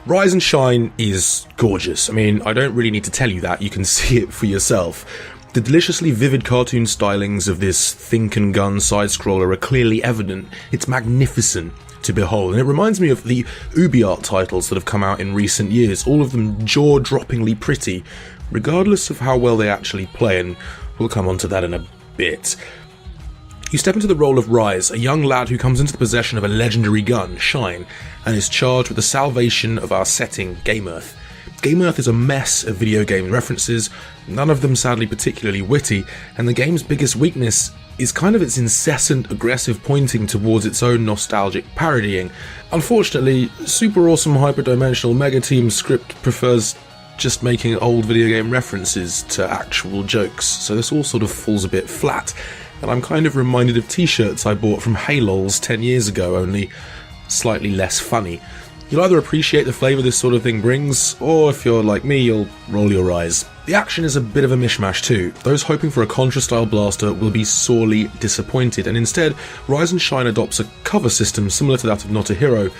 Rise and Shine is gorgeous. I mean, I don't really need to tell you that, you can see it for yourself. The deliciously vivid cartoon stylings of this think and gun side-scroller are clearly evident. It's magnificent to behold, and it reminds me of the UbiArt titles that have come out in recent years, all of them jaw-droppingly pretty, regardless of how well they actually play, and we'll come on to that in a bit. You step into the role of Rise, a young lad who comes into the possession of a legendary gun, Shine, and is charged with the salvation of our setting, Game Earth. Game Earth is a mess of video game references, none of them sadly particularly witty, and the game's biggest weakness is kind of its incessant aggressive pointing towards its own nostalgic parodying. Unfortunately, Super Awesome Hyperdimensional Mega Team's script prefers just making old video game references to actual jokes, so this all sort of falls a bit flat, and I'm kind of reminded of t-shirts I bought from Halols 10 years ago, only slightly less funny. You'll either appreciate the flavour this sort of thing brings, or if you're like me, you'll roll your eyes. The action is a bit of a mishmash too. Those hoping for a Contra-style blaster will be sorely disappointed, and instead, Rise and Shine adopts a cover system similar to that of Not a Hero,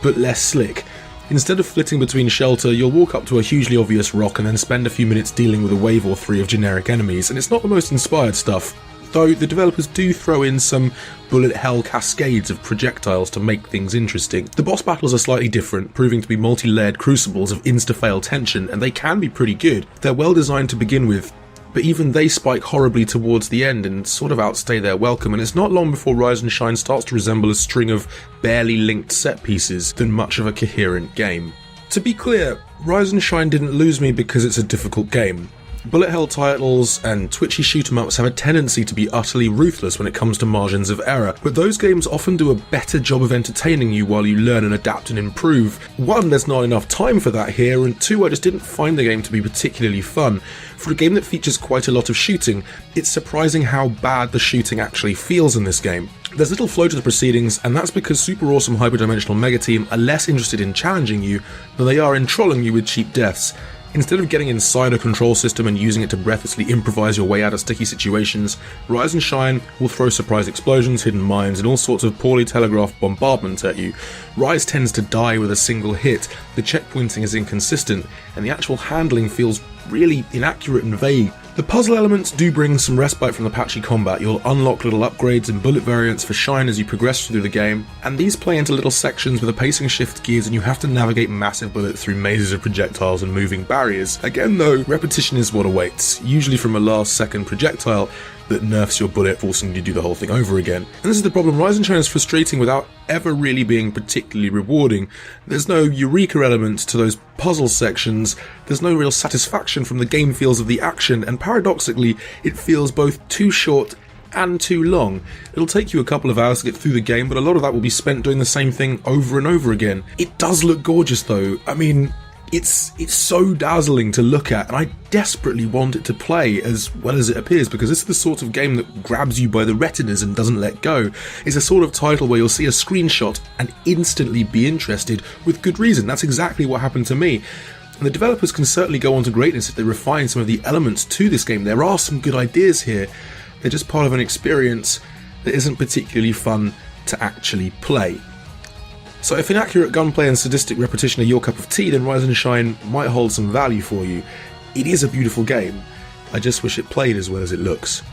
but less slick. Instead of flitting between shelter, you'll walk up to a hugely obvious rock and then spend a few minutes dealing with a wave or three of generic enemies, and it's not the most inspired stuff, though the developers do throw in some bullet hell cascades of projectiles to make things interesting. The boss battles are slightly different, proving to be multi-layered crucibles of insta-fail tension, and they can be pretty good. They're well designed to begin with, but even they spike horribly towards the end and sort of outstay their welcome, and it's not long before Rise and Shine starts to resemble a string of barely linked set pieces than much of a coherent game. To be clear, Rise and Shine didn't lose me because it's a difficult game. Bullet hell titles and twitchy shoot-em-ups have a tendency to be utterly ruthless when it comes to margins of error, but those games often do a better job of entertaining you while you learn and adapt and improve. One, there's not enough time for that here, and two, I just didn't find the game to be particularly fun. For a game that features quite a lot of shooting, it's surprising how bad the shooting actually feels in this game. There's little flow to the proceedings, and that's because Super Awesome Hyperdimensional Mega Team are less interested in challenging you than they are in trolling you with cheap deaths. Instead of getting inside a control system and using it to breathlessly improvise your way out of sticky situations, Rise and Shine will throw surprise explosions, hidden mines, and all sorts of poorly telegraphed bombardments at you. Rise tends to die with a single hit, the checkpointing is inconsistent, and the actual handling feels really inaccurate and vague. The puzzle elements do bring some respite from the patchy combat. You'll unlock little upgrades and bullet variants for Shine as you progress through the game, and these play into little sections where the pacing shifts gears and you have to navigate massive bullets through mazes of projectiles and moving barriers. Again though, repetition is what awaits, usually from a last second projectile that nerfs your bullet, forcing you to do the whole thing over again. And this is the problem, Rise and Shine is frustrating without ever really being particularly rewarding. There's no eureka element to those puzzle sections, there's no real satisfaction from the game feels of the action, and paradoxically, it feels both too short and too long. It'll take you a couple of hours to get through the game, but a lot of that will be spent doing the same thing over and over again. It does look gorgeous though. I mean, it's so dazzling to look at, and I desperately want it to play as well as it appears, because this is the sort of game that grabs you by the retinas and doesn't let go. It's a sort of title where you'll see a screenshot and instantly be interested, with good reason. That's exactly what happened to me. And the developers can certainly go on to greatness if they refine some of the elements to this game. There are some good ideas here, they're just part of an experience that isn't particularly fun to actually play. So if inaccurate gunplay and sadistic repetition are your cup of tea, then Rise and Shine might hold some value for you. It is a beautiful game, I just wish it played as well as it looks.